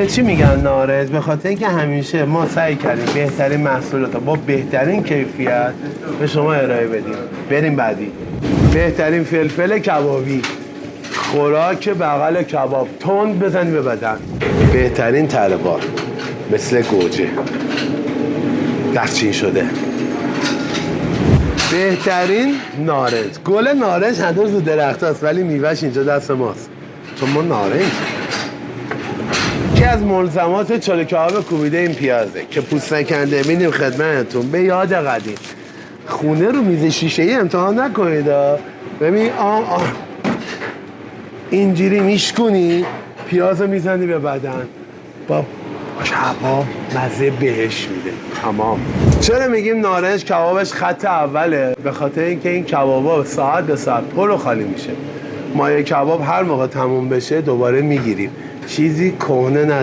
چی میگن نارنج؟ به خاطر اینکه همیشه ما سعی کردیم بهترین محصولات رو با بهترین کیفیت به شما ارائه بدیم. بریم بعدی. بهترین فلفل کبابی، خوراک بغل کباب، تند بزنی به بدن. بهترین تره بار مثل گوجه دستچین شده. بهترین نارنج، گل نارنج هنوز رو درخت هست ولی میوهش اینجا دست ماست چون ما نارنج. یکی از ملزمات چاله کباب کوبیده این پیازه که پوست نکنده. میدیم خدمتتون به یاد قدیم. خونه رو میز شیشه ای امتحان نکنید. ببین اینجوری میشکنی پیاز رو میزنی به بدن با کباب مزه بهش میده. تمام. چرا میگیم نارنج کبابش خط اوله؟ به خاطر اینکه این کبابا ساعت به ساعت پر و خالی میشه. مایه کباب هر موقع تموم بشه دوباره میگیریم. چیزی کهنه نداره.